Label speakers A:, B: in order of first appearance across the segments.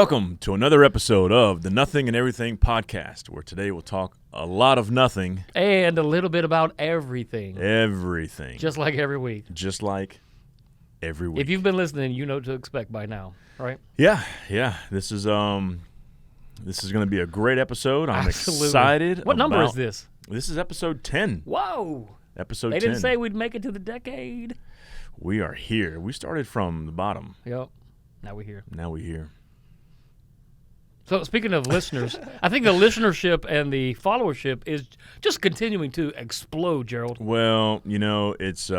A: Welcome to another episode of the Nothing and Everything podcast, where today we'll talk a lot of nothing.
B: And a little bit about everything.
A: Everything.
B: Just like every week.
A: Just like every week.
B: If you've been listening, you know what to expect by now, right?
A: Yeah. This is going to be a great episode. I'm
B: Absolutely.
A: excited.
B: What number is this?
A: This is episode 10.
B: Whoa.
A: Episode 10.
B: They didn't say we'd make it to the decade.
A: We are here. We started from the bottom.
B: Yep. Now we're here.
A: Now we're here.
B: So speaking of listeners, I think the listenership and the followership is just continuing to explode, Gerald.
A: Well, it's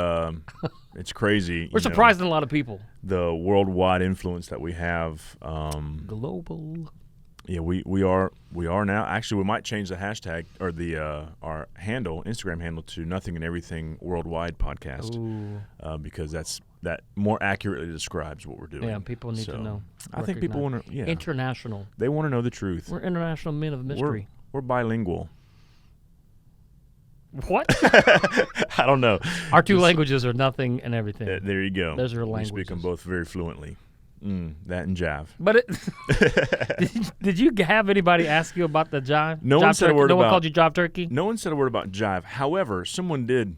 A: crazy.
B: We're surprising a lot of people.
A: The worldwide influence that we have.
B: Global.
A: Yeah, we are now. Actually, we might change the hashtag or the our handle, Instagram handle, to Nothing and Everything Worldwide Podcast, because that more accurately describes what we're doing.
B: Yeah, people need to know.
A: I think people want to. Yeah,
B: international.
A: They want to know the truth.
B: We're international men of mystery.
A: We're bilingual.
B: What?
A: I don't know.
B: Our two languages are nothing and everything.
A: There you go.
B: Those are languages.
A: We speak them both very fluently. That and jive.
B: But did you have anybody ask you about the jive?
A: No one said a word about.
B: No one called you jive turkey?
A: No one said a word about jive. However, someone did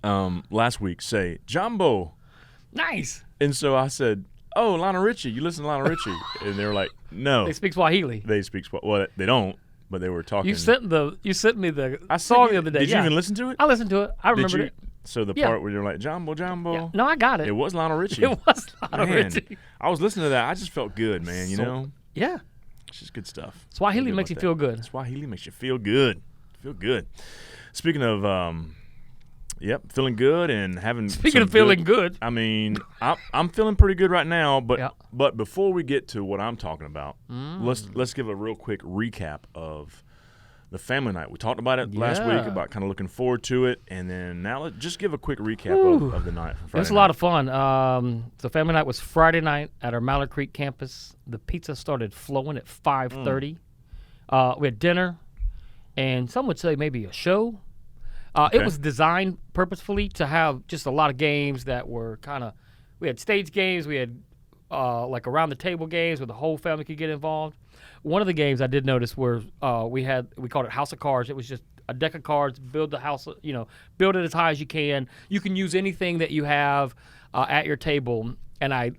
A: last week say Jumbo.
B: Nice.
A: And so I said, "Oh, Lionel Richie, you listen to Lionel Richie?" And they were like, "No."
B: They speak Swahili.
A: They speak Swahili. Well, they don't, but they were talking.
B: You sent me the song the other day.
A: Did you even listen to it?
B: I listened to it. I remember it.
A: So the part where you're like, Jumbo.
B: Yeah. No, I got it.
A: It was Lionel Richie.
B: It was Lionel Richie.
A: I was listening to that. I just felt good, man, you know?
B: Yeah.
A: It's just good stuff.
B: Swahili makes you feel good.
A: Swahili makes you feel good. Feel good. Speaking of, feeling good and having
B: Speaking of feeling good.
A: I mean, I'm feeling pretty good right now, but before we get to what I'm talking about, let's give a real quick recap of the family night. We talked about it last week, about kind of looking forward to it, and then now let's just give a quick recap of the night. It
B: was a lot of fun. The family night was Friday night at our Mallard Creek campus. The pizza started flowing at 5:30. We had dinner, and some would say maybe a show. It was designed purposefully to have just a lot of games that were we had stage games, we had like around the table games where the whole family could get involved. One of the games I did notice were we called it House of Cards. It was just a deck of cards, build the house, build it as high as you can. You can use anything that you have at your table. And I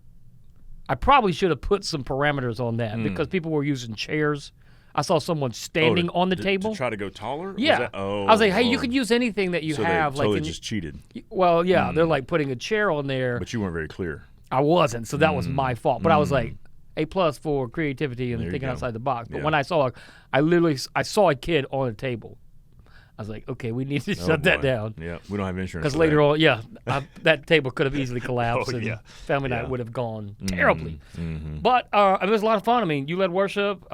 B: probably should have put some parameters on that because people were using chairs. I saw someone standing on the table.
A: To try to go taller?
B: Yeah. I was like, hey, you can use anything that you have.
A: So they just cheated.
B: Well, yeah, they're like putting a chair on there.
A: But you weren't very clear.
B: I wasn't, so that was my fault. But I was like, A+ for creativity and thinking outside the box. But when I saw a kid on a table. I was like, okay, we need to shut that down.
A: Yeah, we don't have insurance.
B: Because later on, that table could have easily collapsed and family night would have gone terribly. But it was a lot of fun. I mean, you led worship.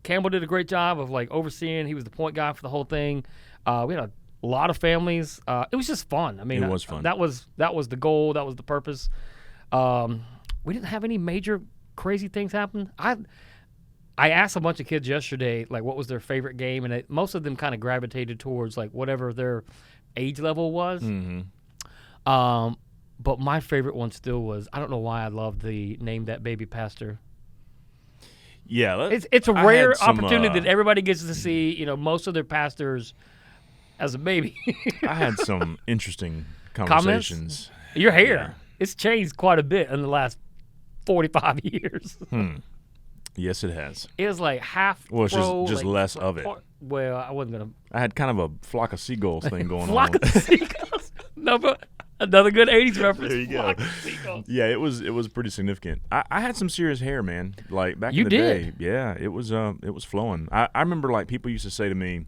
B: Campbell did a great job of overseeing. He was the point guy for the whole thing. We had a lot of families. It was just fun. I mean,
A: it was fun.
B: That was the goal. That was the purpose. We didn't have any major crazy things happen. I asked a bunch of kids yesterday, what was their favorite game, and most of them kind of gravitated towards whatever their age level was. But my favorite one still was, I don't know why I love the Name That Baby Pastor.
A: Yeah,
B: it's a rare opportunity that everybody gets to see. Most of their pastors as a baby.
A: I had some interesting conversations.
B: Your hair, it's changed quite a bit in the last 45 years.
A: Yes, it has.
B: It was half.
A: Well, it's just less of it.
B: Well, I wasn't gonna.
A: I had kind of a flock of seagulls thing going on.
B: Flock of seagulls. No, but another good '80s reference.
A: There you go. Yeah, it was pretty significant. I had some serious hair, man. Back
B: in
A: the
B: day.
A: Yeah, it was flowing. I remember people used to say to me,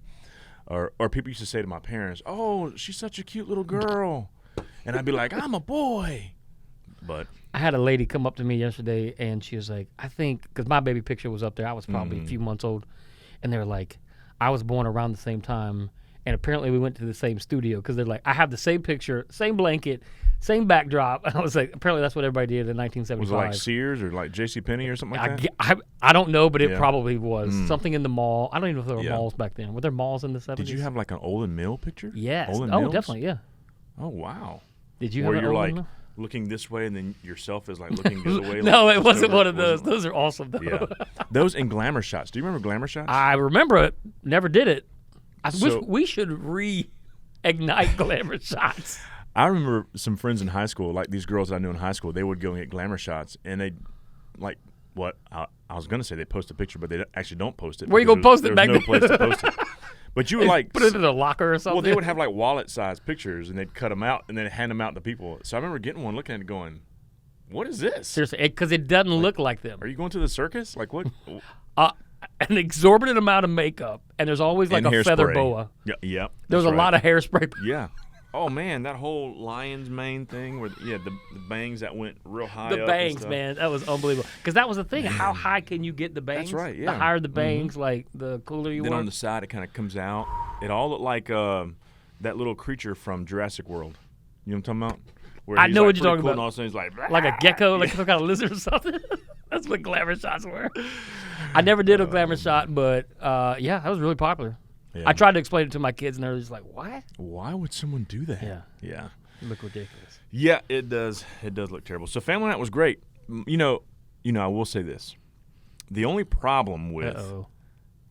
A: or people used to say to my parents, "Oh, she's such a cute little girl," and I'd be like, "I'm a boy," but.
B: I had a lady come up to me yesterday, and she was like, I think, because my baby picture was up there. I was probably a few months old. And they were like, I was born around the same time. And apparently we went to the same studio because they're like, I have the same picture, same blanket, same backdrop. And I was like, apparently that's what everybody did in 1975.
A: Was it like Sears or like JCPenney or something like that?
B: I don't know, but it probably was. Something in the mall. I don't even know if there were malls back then. Were there malls in the 70s?
A: Did you have an Olin Mill picture?
B: Yes.
A: Olin Mills?
B: Definitely, yeah.
A: Oh, wow.
B: Did you have an Olin Mill?
A: looking this way, and then yourself is like looking the other way.
B: No,
A: like,
B: it wasn't one of
A: those.
B: those. Those are awesome, though.
A: Yeah, those and glamour shots. Do you remember glamour shots?
B: I remember it. Never did it. I wish we should reignite glamour shots.
A: I remember some friends in high school, like these girls that I knew in high school, they would go and get glamour shots, and they, like, what I was going to say, they post a picture, but they actually don't post it.
B: Where you going to post it back
A: then? There's no place to post it. But you would like
B: put it in a locker or something.
A: Well, they would have like wallet-sized pictures, and they'd cut them out and then hand them out to people. So I remember getting one, looking at it, going, "What is this?"
B: Seriously, because it doesn't look like them.
A: Are you going to the circus? Like what?
B: An exorbitant amount of makeup, and there's always like a feather boa.
A: Yeah.
B: There's a lot of hairspray.
A: Yeah. Oh man, that whole lion's mane thing, where the bangs that went real high.
B: The bangs, man, that was unbelievable. Because that was the thing. How high can you get the bangs?
A: That's right. Yeah.
B: The higher the bangs, like the cooler you
A: then
B: were.
A: Then on the side, it kind of comes out. It all looked like that little creature from Jurassic World. You know what I'm talking about? Where
B: I know
A: like
B: what you're talking
A: cool,
B: about.
A: And all of a sudden he's
B: like a gecko, like some kind of lizard or something. That's what glamour shots were. I never did a glamour shot, but yeah, that was really popular. Yeah. I tried to explain it to my kids, and they're just like, "What?
A: Why would someone do that?"
B: Yeah. It looked ridiculous.
A: Yeah, it does. It does look terrible. So Family Night was great. You know, I will say this: the only problem with,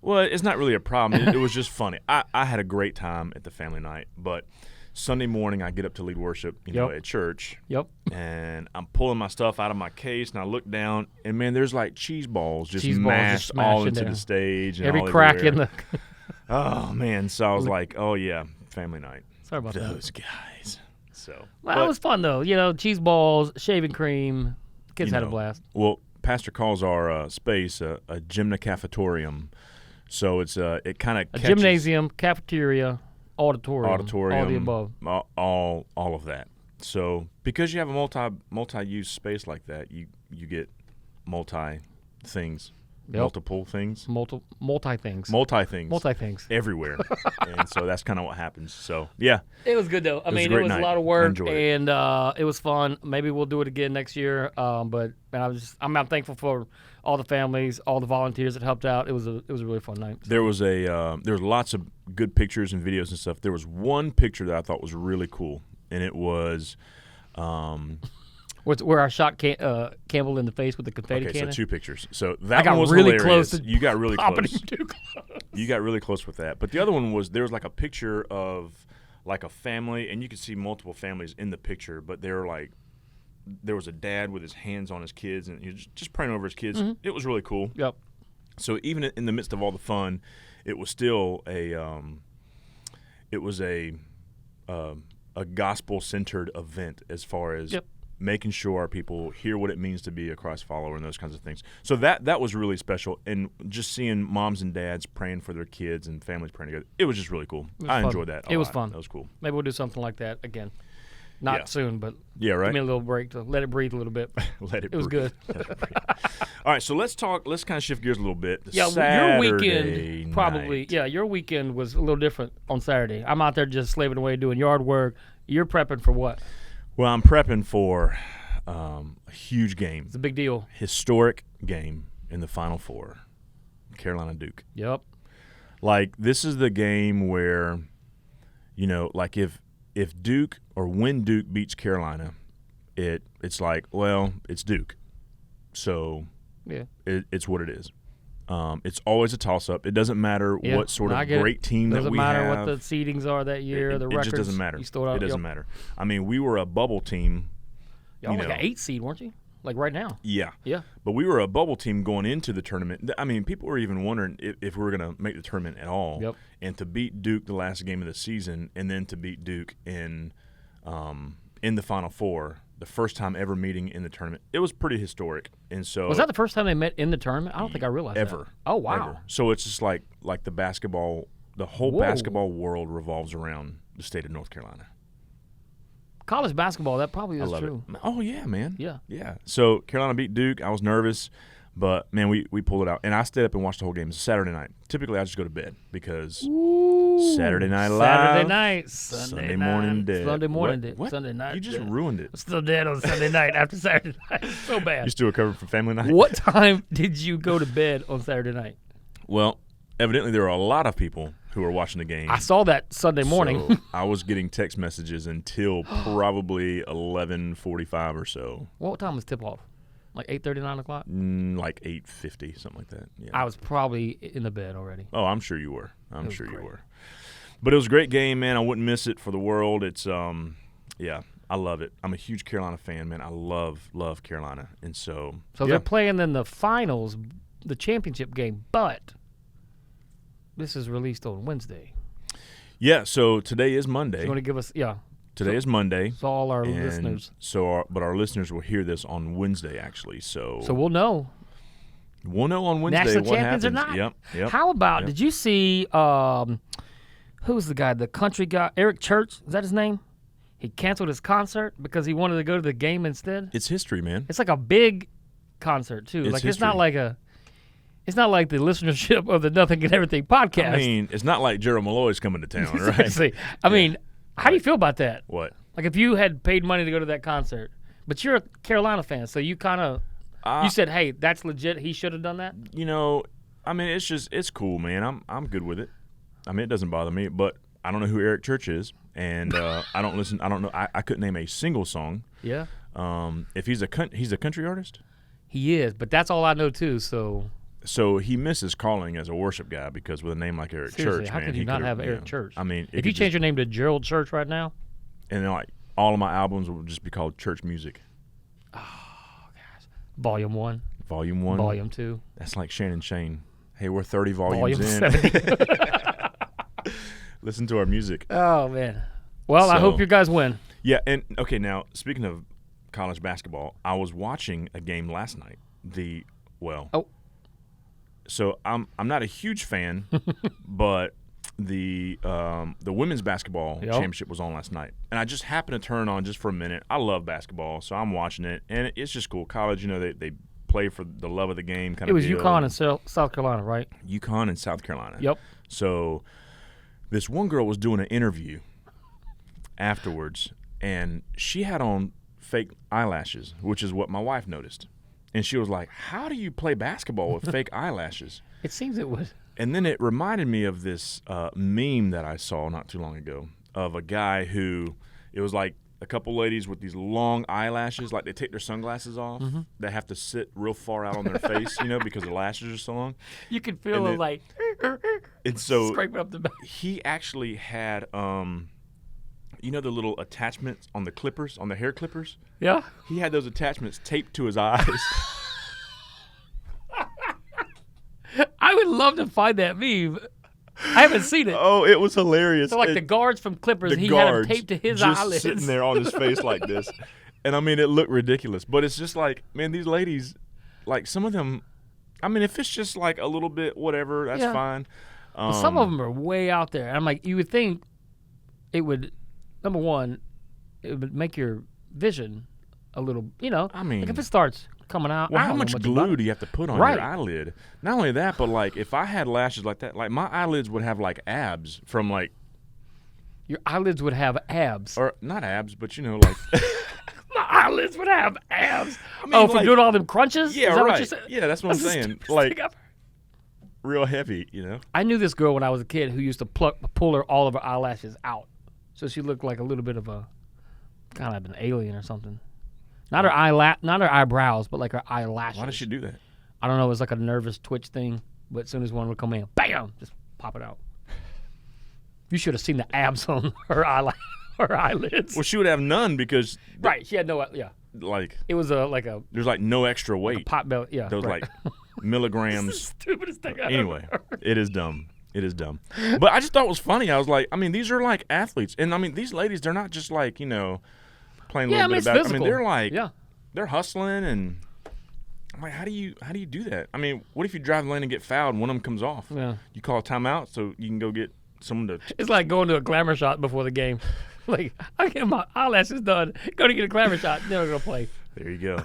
A: well, it's not really a problem. It was just funny. I had a great time at the Family Night, but Sunday morning I get up to lead worship, you know, at church.
B: Yep.
A: And I'm pulling my stuff out of my case, and I look down, and man, there's like cheese balls just mashed all into the stage, and
B: every crack in the.
A: Oh man! So I was like, "Oh yeah, Family Night."
B: Sorry about
A: those guys. So,
B: well, it was fun though. You know, cheese balls, shaving cream. Kids had a blast.
A: Well, Pastor calls our space a gymnacafetorium, so it's it kind of
B: a gymnasium, cafeteria, auditorium, all the above,
A: all of that. So because you have a multi-use space like that, you get multi things.
B: Yep.
A: Multiple things.
B: Multi things.
A: Multi things.
B: Multi things.
A: Everywhere. And so that's kind of what happens. So, yeah.
B: It was good, though. I mean, it was a lot of work, and it was fun. Maybe we'll do it again next year. But I'm thankful for all the families, all the volunteers that helped out. It was a really fun night. So.
A: There was lots of good pictures and videos and stuff. There was one picture that I thought was really cool, and it was
B: where I shot Campbell in the face with the confetti cannon.
A: So two pictures. So that
B: one
A: was
B: really
A: hilarious.
B: close.
A: You got really close.
B: Too close.
A: You got really close with that. But the other one was there was like a picture of like a family, and you could see multiple families in the picture. But they were like, there was a dad with his hands on his kids, and he was just praying over his kids. Mm-hmm. It was really cool.
B: Yep.
A: So even in the midst of all the fun, it was still a gospel-centered event as far as making sure our people hear what it means to be a Christ follower and those kinds of things. So that was really special, and just seeing moms and dads praying for their kids and families praying together, it was just really cool. I enjoyed that a lot.
B: It was fun.
A: That was cool.
B: Maybe we'll do something like that again. Not soon, but
A: right.
B: Give me a little break to let it breathe a little bit. It was good.
A: All right, so let's kind of shift gears a little bit.
B: Your weekend probably. Yeah, your weekend was a little different on Saturday. I'm out there just slaving away doing yard work. You're prepping for what?
A: Well, I'm prepping for a huge game.
B: It's a big deal.
A: Historic game in the Final Four, Carolina Duke.
B: Yep.
A: Like, this is the game where, like if Duke or when Duke beats Carolina, it's like, well, it's Duke. So it's what it is. It's always a toss-up. It doesn't matter what sort of great team that we have.
B: Doesn't matter what the seedings are that year, the records.
A: It just doesn't matter. It doesn't matter. I mean, we were a bubble team.
B: Y'all like an 8 seed, weren't you? Like right now.
A: Yeah.
B: Yeah.
A: But we were a bubble team going into the tournament. I mean, people were even wondering if we were going to make the tournament at all.
B: Yep.
A: And to beat Duke the last game of the season, and then to beat Duke in the Final Four, the first time ever meeting in the tournament, it was pretty historic. And so
B: was that the first time they met in the tournament? I don't think I realized
A: ever.
B: That. Oh wow!
A: Ever. So it's just like the basketball, the whole basketball world revolves around the state of North Carolina.
B: College basketball, that probably is true.
A: Oh yeah, man.
B: Yeah.
A: So Carolina beat Duke. I was nervous, but man, we pulled it out. And I stayed up and watched the whole game. It's a Saturday night. Typically, I just go to bed because Saturday night live.
B: Saturday night, Sunday
A: morning dead.
B: Sunday morning dead.
A: What?
B: Sunday night.
A: You just ruined it.
B: Still dead on Sunday night after Saturday night. So bad.
A: You still recovered from family night.
B: What time did you go to bed on Saturday night?
A: Well, evidently there were a lot of people who were watching the game.
B: I saw that Sunday morning.
A: So I was getting text messages until probably 11:45 or so.
B: What time was tip-off? Like 8:30, 9 o'clock?
A: Like 8:50, something like that. Yeah.
B: I was probably in the bed already.
A: Oh, I'm sure you were. I'm sure you were. But it was a great game, man. I wouldn't miss it for the world. It's, yeah, I love it. I'm a huge Carolina fan, man. I love Carolina. And so
B: they're playing in the finals, the championship game, but this is released on Wednesday.
A: Yeah, so today is Monday.
B: You want to give us,
A: Today is Monday.
B: So all our listeners.
A: But our listeners will hear this on Wednesday, actually. So
B: we'll know.
A: We'll know on Wednesday
B: National
A: what
B: champions
A: happens.
B: Or not.
A: Yep.
B: How about, did you see, who's the guy, the country guy, Eric Church, is that his name? He canceled his concert because he wanted to go to the game instead.
A: It's history, man.
B: It's like a big concert, too. It's not like the listenership of the Nothing and Everything podcast.
A: I mean, it's not like Gerald Malloy's coming to town, right?
B: I mean, how do you feel about that?
A: What?
B: Like if you had paid money to go to that concert, but you're a Carolina fan, so you kind of you said, "Hey, that's legit. He should have done that."
A: You know, I mean, it's cool, man. I'm good with it. I mean, it doesn't bother me, but I don't know who Eric Church is, and I don't listen. I don't know. I couldn't name a single song.
B: Yeah.
A: If he's a country artist.
B: He is, but that's all I know too.
A: So he misses calling as a worship guy because with a name like Eric Church,
B: how
A: man,
B: could you not have Eric Church?
A: I mean,
B: if you change your name to Gerald Church right now,
A: and then like all of my albums will just be called Church Music.
B: Oh gosh, Volume 1,
A: Volume 1,
B: Volume 2.
A: That's like Shane. Hey, we're 30 volumes in.
B: 70.
A: Listen to our music.
B: Oh man. Well, I hope you guys win.
A: Yeah, and okay, now speaking of college basketball, I was watching a game last night. So I'm not a huge fan, but the women's basketball championship was on last night, and I just happened to turn on just for a minute. I love basketball, so I'm watching it, and it's just cool. College, you know, they play for the love of the game. It
B: was UConn and South Carolina, right?
A: UConn and South Carolina.
B: Yep.
A: So this one girl was doing an interview afterwards, and she had on fake eyelashes, which is what my wife noticed. And she was like, "How do you play basketball with fake eyelashes?"
B: It seems it would.
A: And then it reminded me of this meme that I saw not too long ago of a guy who, it was like a couple ladies with these long eyelashes, like they take their sunglasses off. Mm-hmm. They have to sit real far out on their face, you know, because the lashes are so long.
B: You can feel them like
A: and so
B: scraping up the back.
A: He actually had, you know, the little attachments on the clippers, on the hair clippers?
B: Yeah.
A: He had those attachments taped to his eyes.
B: I would love to find that meme. I haven't seen it.
A: Oh, it was hilarious.
B: So like the guards from Clippers, he had them taped to his eyelids.
A: Sitting there on his face like this. And, I mean, it looked ridiculous. But it's just like, man, these ladies, like some of them, I mean, if it's just like a little bit whatever, that's fine.
B: But some of them are way out there. I'm like, you would think it would, number one, it would make your vision a little, you know. I mean, like if it starts coming out.
A: Well, how much glue do you have to put on your eyelid? Not only that, but like if I had lashes like that, like my eyelids would have like abs from like.
B: Your eyelids would have abs.
A: Or not abs, but you know, like.
B: My eyelids would have abs. I mean, from doing all them crunches?
A: Yeah,
B: Is that
A: right.
B: What you said?
A: Yeah, that's what I'm saying. Like, real heavy, you know.
B: I knew this girl when I was a kid who used to pull all of her eyelashes out, so she looked like a little bit of a kind of an alien or something. Not her eyebrows, but like her eyelashes.
A: Why does she do that?
B: I don't know. It was like a nervous twitch thing. But as soon as one would come in, bam, just pop it out. You should have seen the abs on her eyelids.
A: Well, she would have none because
B: she had no
A: like
B: it was
A: there's like no extra weight.
B: Like a pot belly,
A: Those like milligrams.
B: This is the stupidest thing I've
A: Anyway,
B: ever heard.
A: it is dumb. It is dumb. But I just thought it was funny. I was like, I mean, these are like athletes, and I mean, these ladies, they're not just like, you know, playing a little bit of basketball. I mean, they're like, they're hustling, and I'm like, how do you do that? I mean, what if you drive the lane and get fouled and one of them comes off? Yeah. You call a timeout so you can go get someone to.
B: It's like going to a glamour shot before the game. Like, I get my eyelashes done, go to get a glamour shot, then we're gonna play.
A: There you go.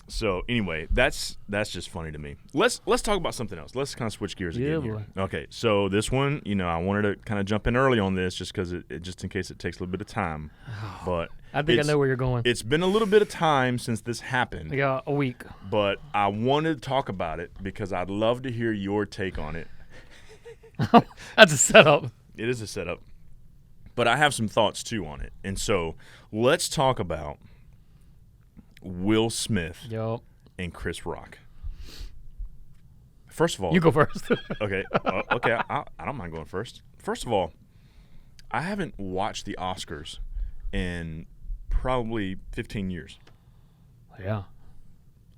A: So anyway, that's just funny to me. Let's talk about something else. Let's kind of switch gears again here. Okay, so this one, you know, I wanted to kind of jump in early on this just because it just in case it takes a little bit of time. But
B: I think I know where you're going.
A: It's been a little bit of time since this happened.
B: Yeah, a week.
A: But I wanted to talk about it because I'd love to hear your take on it.
B: That's a setup.
A: It is a setup. But I have some thoughts, too, on it. And so let's talk about Will Smith and Chris Rock. First of all.
B: You go first.
A: Okay. Okay. I don't mind going first. First of all, I haven't watched the Oscars in probably 15 years.
B: Yeah.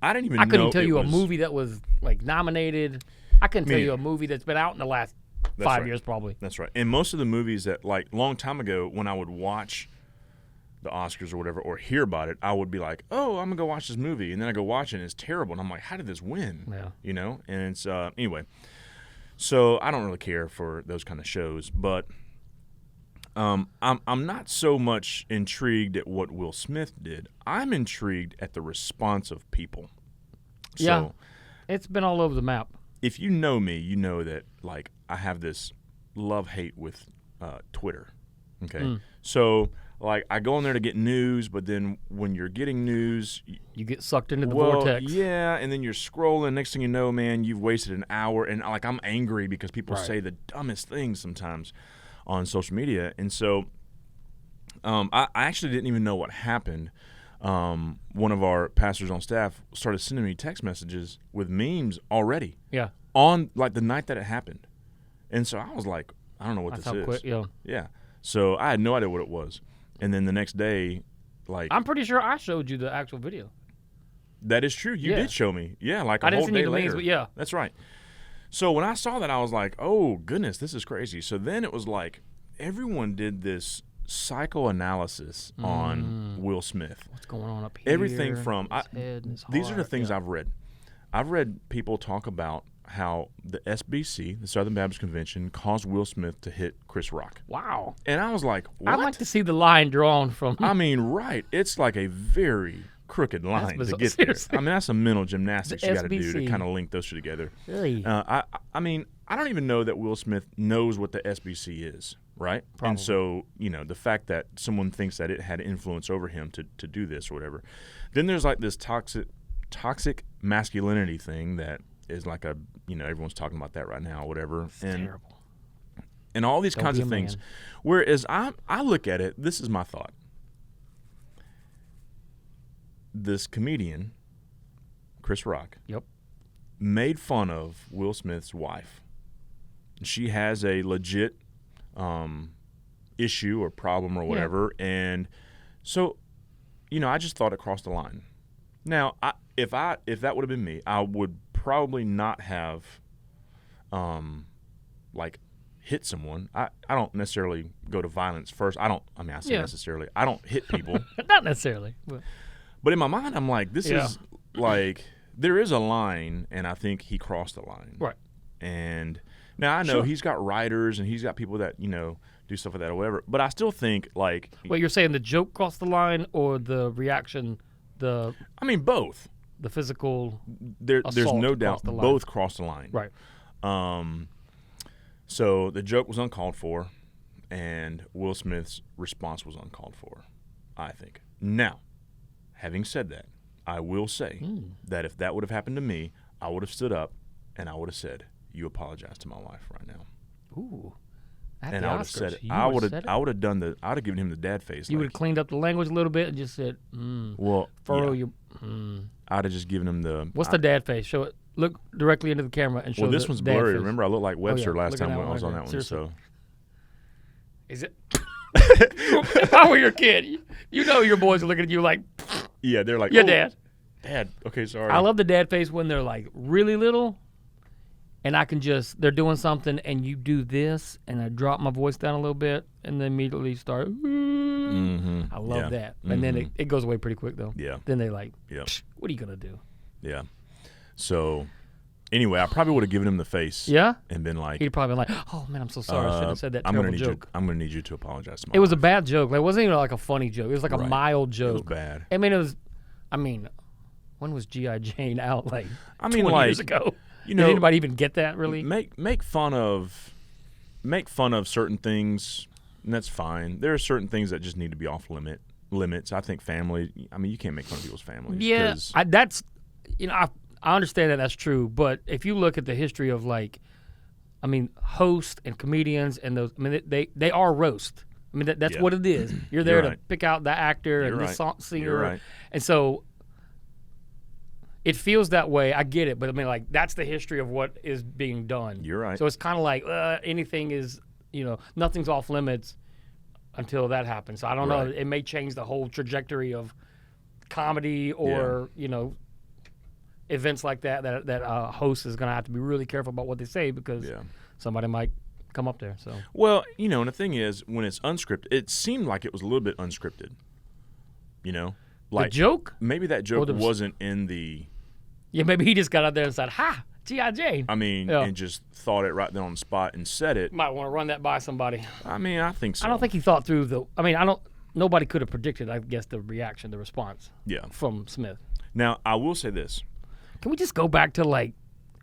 A: I didn't even know.
B: I couldn't tell you a movie that was like nominated. I couldn't tell you a movie that's been out in the last 5 years probably.
A: That's right. And most of the movies that, like, long time ago when I would watch the Oscars or whatever or hear about it, I would be like, oh, I'm going to go watch this movie. And then I go watch it and it's terrible. And I'm like, how did this win?
B: Yeah.
A: You know? And it's, anyway. So I don't really care for those kind of shows. But I'm not so much intrigued at what Will Smith did. I'm intrigued at the response of people.
B: Yeah. It's been all over the map.
A: If you know me, you know that, like, I have this love-hate with Twitter, okay? So, like, I go in there to get news, but then when you're getting news...
B: You get sucked into the vortex.
A: Yeah, and then you're scrolling. Next thing you know, man, you've wasted an hour. And, like, I'm angry because people say the dumbest things sometimes on social media. And so I actually didn't even know what happened. One of our pastors on staff started sending me text messages with memes already.
B: Yeah.
A: On, like, the night that it happened. And so I was like, I don't know what this is.
B: Quick,
A: yeah. So I had no idea what it was. And then the next day, like...
B: I'm pretty sure I showed you the actual video.
A: That is true. You did show me. Yeah, like a whole day later. I didn't send you the memes,
B: but yeah.
A: That's right. So when I saw that, I was like, oh, goodness, this is crazy. So then it was like everyone did this psychoanalysis on Will Smith.
B: What's going on up here?
A: Everything from... these are the things I've read. I've read people talk about how the SBC, the Southern Baptist Convention, caused Will Smith to hit Chris Rock.
B: Wow.
A: And I was like, what?
B: I'd like to see the line drawn from...
A: I mean, right. It's like a very crooked line to get there. I mean, that's some mental gymnastics you got to do to kind of link those two together.
B: Really?
A: I mean, I don't even know that Will Smith knows what the SBC is, right?
B: Probably.
A: And so, you know, the fact that someone thinks that it had influence over him to do this or whatever. Then there's like this toxic masculinity thing that is like a, you know, everyone's talking about that right now or whatever.
B: It's terrible.
A: And all these kinds of things. Whereas I look at it, this is my thought. This comedian, Chris Rock, made fun of Will Smith's wife. She has a legit issue or problem or whatever. And so, you know, I just thought it crossed the line. Now, if that would have been me, I would probably not have, like, hit someone. I don't necessarily go to violence first. I say necessarily. I don't hit people.
B: Not necessarily.
A: But in my mind, I'm like, this is, like, there is a line, and I think he crossed the line.
B: Right.
A: And now I know he's got writers and he's got people that, you know, do stuff like that or whatever. But I still think, like...
B: Wait, you're saying the joke crossed the line or the reaction, I
A: mean, both.
B: The physical
A: there's no doubt both crossed the line.
B: Right.
A: So the joke was uncalled for, and Will Smith's response was uncalled for, I think. Now, having said that, I will say that if that would have happened to me, I would have stood up and I would have said, "You apologize to my wife right now."
B: Ooh.
A: And I would have said it. I would have done I would have given him the dad face.
B: You would have cleaned up the language a little bit and just said, furrow your...
A: I'd have just given him the...
B: What's the dad face? Show it. Look directly into the camera and show
A: Well, this one's blurry.
B: Face.
A: Remember, I looked like Webster last time when I was on that one.
B: Seriously.
A: So,
B: is it? If I were your kid, you know your boys are looking at you like...
A: Yeah, they're like,
B: your dad.
A: Dad. Okay, sorry.
B: I love the dad face when they're like really little, and I can just... They're doing something, and you do this, and I drop my voice down a little bit, and then immediately start... I love that. And then it goes away pretty quick, though.
A: Yeah.
B: Then they like, what are you going to do?
A: Yeah. So, anyway, I probably would have given him the face.
B: Yeah?
A: And been like...
B: He'd probably been like, oh, man, I'm so sorry. I shouldn't have said that terrible joke.
A: I'm going to need you to apologize to my
B: It was a bad joke. Like, it wasn't even like a funny joke. It was like a mild joke.
A: It was bad.
B: I mean, when was G.I. Jane out? Like, 20 years ago.
A: You know,
B: did anybody even get that, really?
A: Make fun of certain things, and that's fine. There are certain things that just need to be off limits. I think family. I mean, you can't make fun of people's families.
B: Yeah, that's I understand that that's true. But if you look at the history of like I mean, hosts and comedians and those. I mean, they are roast. I mean, that's what it is. You're there to pick out the actor and the singer.
A: You're right.
B: And so it feels that way. I get it. But I mean, like, that's the history of what is being done.
A: You're right.
B: So it's kind of like anything is, nothing's off limits until that happens. So I don't know. It may change the whole trajectory of comedy or, events like that a host is going to have to be really careful about what they say because somebody might come up there. So
A: well, and the thing is, when it's unscripted, it seemed like it was a little bit unscripted. Like
B: the joke.
A: Maybe that joke wasn't in the.
B: Yeah, maybe he just got out there and said, "Ha, G.I. Jane."
A: I mean, and just thought it right there on the spot and said it.
B: Might want to run that by somebody.
A: I mean, I think so.
B: I don't think he thought through the. I mean, nobody could have predicted, I guess, the reaction, the response.
A: Yeah.
B: From Smith.
A: Now, I will say this.
B: Can we just go back to like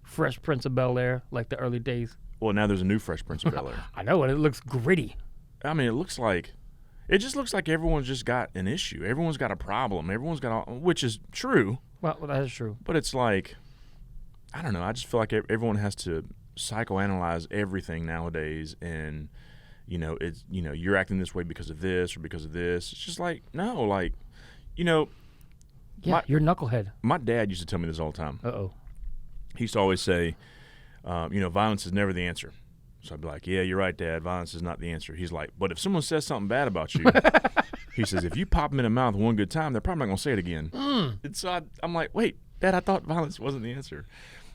B: Fresh Prince of Bel-Air, like the early days?
A: Well, now there's a new Fresh Prince of Bel-Air.
B: I know, and it looks gritty.
A: I mean, it just looks like everyone's just got an issue. Everyone's got a problem. Everyone's got which is true.
B: Well, that is true.
A: But it's like, I don't know. I just feel like everyone has to psychoanalyze everything nowadays, and it's you're acting this way because of this or because of this. It's just like no, like
B: Yeah, you're a knucklehead.
A: My dad used to tell me this all the time.
B: Uh-oh.
A: He used to always say, violence is never the answer. So I'd be like, yeah, you're right, Dad. Violence is not the answer. He's like, but if someone says something bad about you, he says, if you pop them in the mouth one good time, they're probably not going to say it again. And so I'm like, wait, Dad, I thought violence wasn't the answer.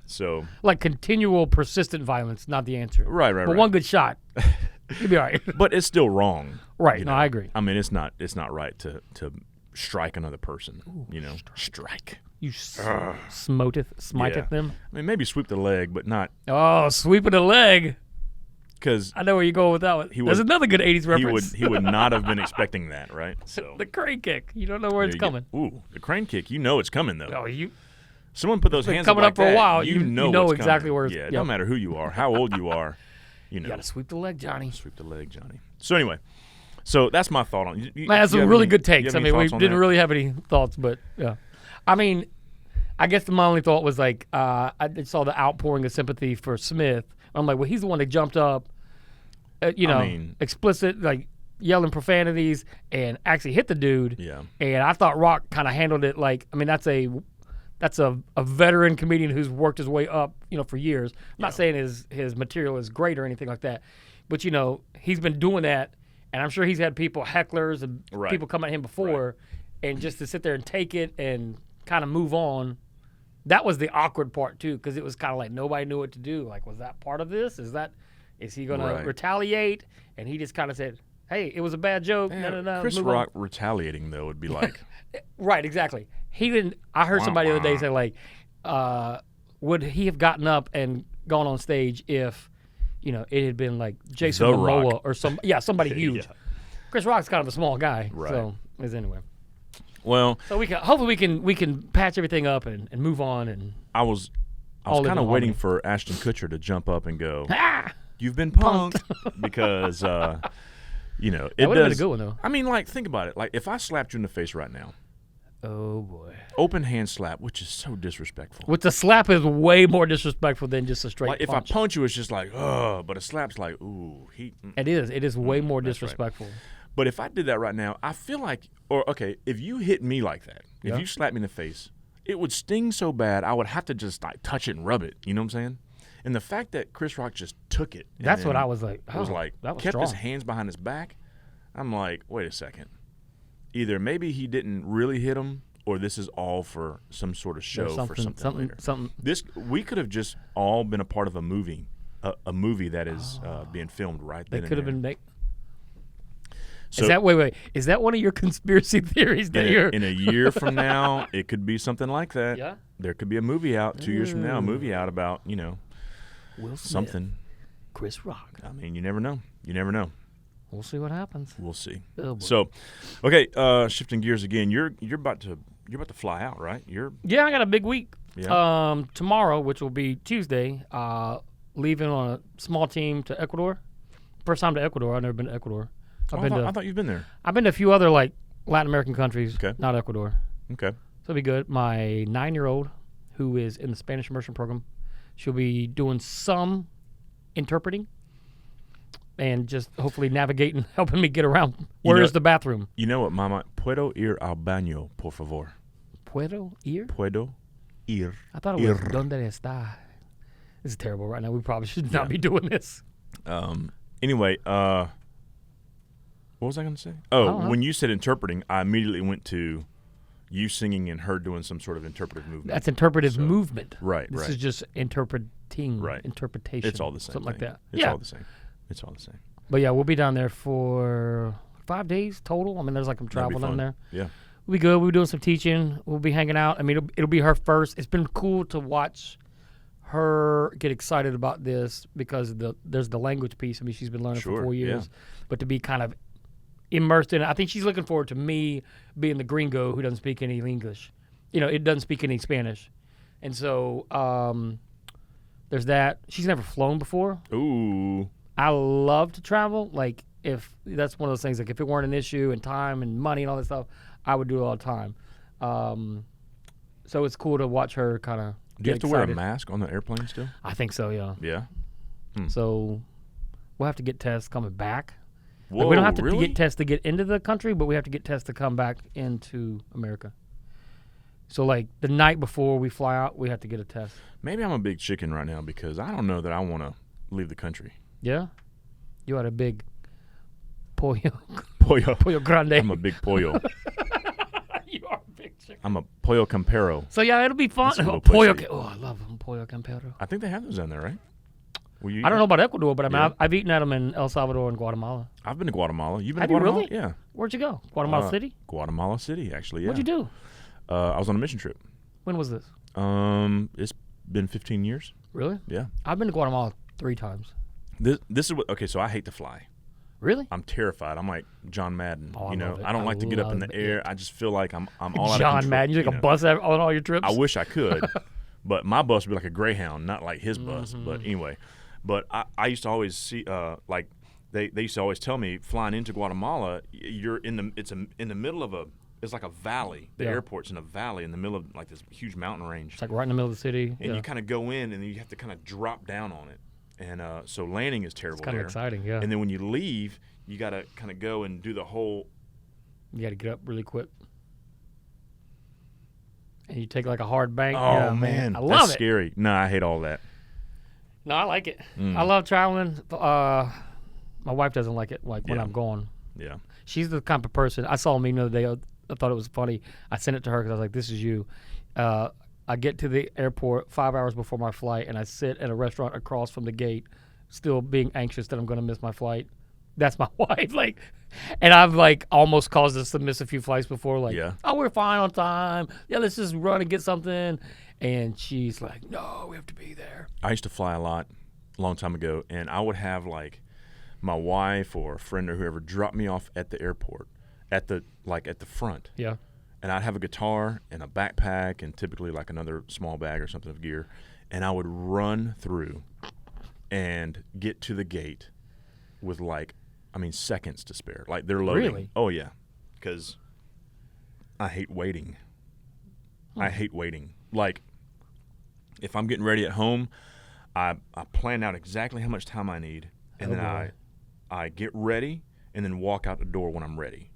A: So
B: like continual, persistent violence, not the answer.
A: Right.
B: But one good shot, you'll be all right.
A: But it's still wrong.
B: Right. No, I agree.
A: I mean, it's not right to strike another person. Strike.
B: You smiteth them.
A: I mean, maybe sweep the leg, but not.
B: Oh, sweeping the leg.
A: Because
B: I know where you're going with that one. There's another good 80s reference.
A: He would not have been expecting that, right? So
B: the crane kick. You don't know where it's coming.
A: Ooh, the crane kick. You know it's coming, though.
B: Oh,
A: someone put those hands
B: coming
A: up
B: up for a while.
A: You know
B: exactly where it's
A: it don't matter who you are, how old you are. You
B: got to sweep the leg, Johnny.
A: Sweep the leg, Johnny. So anyway, that's my thought on it.
B: Man, that's some really good takes. I mean, we didn't really have any thoughts, but yeah. I mean, I guess my only thought was like I saw the outpouring of sympathy for Smith. I'm like, well, he's the one that jumped up, explicit, like yelling profanities and actually hit the dude.
A: Yeah.
B: And I thought Rock kind of handled it like, I mean, that's a veteran comedian who's worked his way up, for years. I'm not saying his material is great or anything like that, but he's been doing that, and I'm sure he's had hecklers and people come at him before, and just to sit there and take it and kind of move on. That was the awkward part too, because it was kind of like nobody knew what to do. Like, was that part of this? Is he going to retaliate? And he just kind of said, "Hey, it was a bad joke." No.
A: Chris Rock retaliating though would be like,
B: right, exactly. He didn't. I heard somebody the other day say like, would he have gotten up and gone on stage if, it had been like Jason Momoa or somebody huge. Yeah. Chris Rock's kind of a small guy, so anyway.
A: Well,
B: so hopefully we can patch everything up and move on. And
A: I was kind of waiting for Ashton Kutcher to jump up and go, "You've been punked," because it
B: that would have been a good one though.
A: I mean, like, think about it. Like, if I slapped you in the face right now.
B: Oh boy.
A: Open hand slap, which is so disrespectful.
B: With the slap is way more disrespectful than just a straight
A: punch. If I punch you, it's just like, oh, but a slap's like, ooh,
B: It is way more disrespectful.
A: Right. But if I did that right now, I feel like, if you hit me like that, if you slap me in the face, it would sting so bad I would have to just like touch it and rub it. You know what I'm saying? And the fact that Chris Rock just took it.
B: That's what I was like.
A: That was kept
B: strong.
A: His hands behind his back. I'm like, wait a second. Either maybe he didn't really hit him, or this is all for some sort of show for something later. We could have just all been a part of a movie that is being filmed right then.
B: That could have been made.
A: So,
B: is that one of your conspiracy theories?
A: In a year from now, it could be something like that.
B: Yeah.
A: There could be a movie out 2 years from now. A movie out about
B: Will Smith,
A: something.
B: Chris Rock.
A: I mean, you never know. You never know.
B: We'll see what happens.
A: We'll see.
B: Oh,
A: so, okay, shifting gears again. You're about to fly out, right?
B: Yeah, I got a big week.
A: Yeah.
B: Tomorrow, which will be Tuesday, leaving on a small team to Ecuador. First time to Ecuador. I've never been to Ecuador.
A: I thought you've been there.
B: I've been to a few other like Latin American countries, not Ecuador.
A: Okay.
B: So it'll be good. My 9-year-old, who is in the Spanish immersion program, she'll be doing some interpreting and just hopefully navigating, helping me get around. Where is the bathroom?
A: You know what, Mama? Puedo ir al baño, por favor.
B: Puedo ir?
A: Puedo ir.
B: I thought it was donde está. This is terrible right now. We probably should not be doing this.
A: Anyway, what was I going to say? Oh, when you said interpreting, I immediately went to you singing and her doing some sort of interpretive movement.
B: That's interpretive movement.
A: Right,
B: This is just interpreting.
A: Right.
B: Interpretation.
A: It's all the same.
B: Something like that.
A: It's all the same. It's all the same.
B: But yeah, we'll be down there for 5 days total. I mean, there's like some travel down there.
A: Yeah.
B: We'll be good. We'll be doing some teaching. We'll be hanging out. I mean, it'll be her first. It's been cool to watch her get excited about this because there's the language piece. I mean, she's been learning for 4 years. Yeah. But to be kind of immersed in it, I think she's looking forward to me being the gringo who doesn't speak any English. It doesn't speak any Spanish. And so there's that. She's never flown before.
A: Ooh.
B: I love to travel. Like, if that's one of those things, like if it weren't an issue and time and money and all that stuff, I would do it all the time. So it's cool to watch her kind of
A: Do you have to wear a mask on the airplane still?
B: I think so, yeah.
A: Yeah?
B: So we'll have to get tests coming back.
A: Whoa,
B: we don't have to
A: really?
B: get tests to get into the country, but we have to get tests to come back into America. So, like, the night before we fly out, we have to get a test.
A: Maybe I'm a big chicken right now because I don't know that I want to leave the country.
B: Yeah? You had a big pollo.
A: Pollo
B: grande.
A: I'm a big pollo.
B: You are a big chicken.
A: I'm a pollo campero.
B: So, yeah, it'll be fun.
A: Pollo.
B: I love them, pollo campero.
A: I think they have those down there, right?
B: I don't know about Ecuador, but I mean, I've eaten at them in El Salvador and Guatemala.
A: I've been to Guatemala. You've been
B: have
A: to Guatemala?
B: You really?
A: Yeah.
B: Where'd you go? Guatemala City?
A: Guatemala City, actually, yeah.
B: What'd you do?
A: I was on a mission trip.
B: When was this?
A: It's been 15 years.
B: Really?
A: Yeah.
B: I've been to Guatemala 3 times.
A: This is what. Okay, so I hate to fly.
B: Really?
A: I'm terrified. I'm like John Madden.
B: Oh, I love it.
A: I don't like to get up in the air. I just feel like I'm all out of control.
B: John Madden. You take a bus on all your trips?
A: I wish I could, but my bus would be like a Greyhound, not like his bus. But anyway, I used to always see like they used to always tell me flying into Guatemala, you're in the middle of it's like a valley. The airport's in a valley in the middle of like this huge mountain range.
B: It's like right in the middle of the city.
A: And you kind of go in and then you have to kind of drop down on it. And so landing is terrible.
B: It's kind of exciting, yeah.
A: And then when you leave, you got to kind of go and do the whole.
B: You got to get up really quick. And you take like a hard bank.
A: Oh,
B: yeah,
A: man.
B: I love
A: That's
B: it.
A: scary. No, I hate all that.
B: No, I like it. I love traveling. My wife doesn't like it when I'm gone.
A: Yeah.
B: She's the kind of person. I saw a meme the other day. I thought it was funny. I sent it to her because I was like, this is you. I get to the airport 5 hours before my flight, and I sit at a restaurant across from the gate, still being anxious that I'm going to miss my flight. That's my wife. And I've almost caused us to miss a few flights before. Oh, we're fine on time. Yeah, let's just run and get something. And she's like, no, we have to be there.
A: I used to fly a lot, a long time ago, and I would have my wife or a friend or whoever drop me off at the airport, at the front.
B: Yeah.
A: And I'd have a guitar and a backpack and typically another small bag or something of gear. And I would run through and get to the gate with seconds to spare. They're loading.
B: Really?
A: Oh, yeah. Because I hate waiting. I hate waiting. If I'm getting ready at home, I plan out exactly how much time I need. And then I get ready and then walk out the door when I'm ready.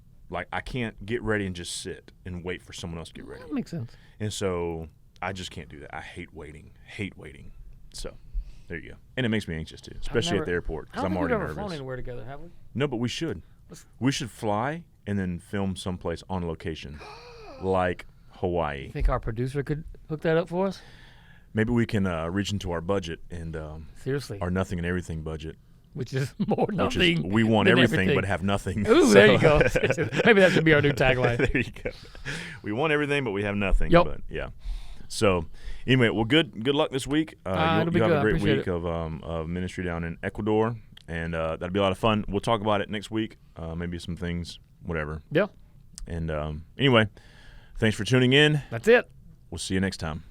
A: I can't get ready and just sit and wait for someone else to get ready.
B: That makes sense.
A: And so I just can't do that. I hate waiting. So there you go. And it makes me anxious too, especially at the airport because I'm already nervous.
B: We've never flown anywhere together, have we?
A: No, but we should. We should fly and then film someplace on location, like Hawaii.
B: You think our producer could hook that up for us?
A: Maybe we can reach into our budget and
B: seriously,
A: our nothing and everything budget.
B: Which is more nothing.
A: We want everything but have nothing.
B: Ooh, there you go. Maybe that should be our new tagline.
A: There you go. We want everything, but we have nothing.
B: Yep.
A: But yeah. So anyway, well, good luck this week.
B: It'll be
A: you have
B: good.
A: a great week of ministry down in Ecuador, and that'll be a lot of fun. We'll talk about it next week. Maybe some things, whatever.
B: Yeah.
A: And anyway, thanks for tuning in.
B: That's it.
A: We'll see you next time.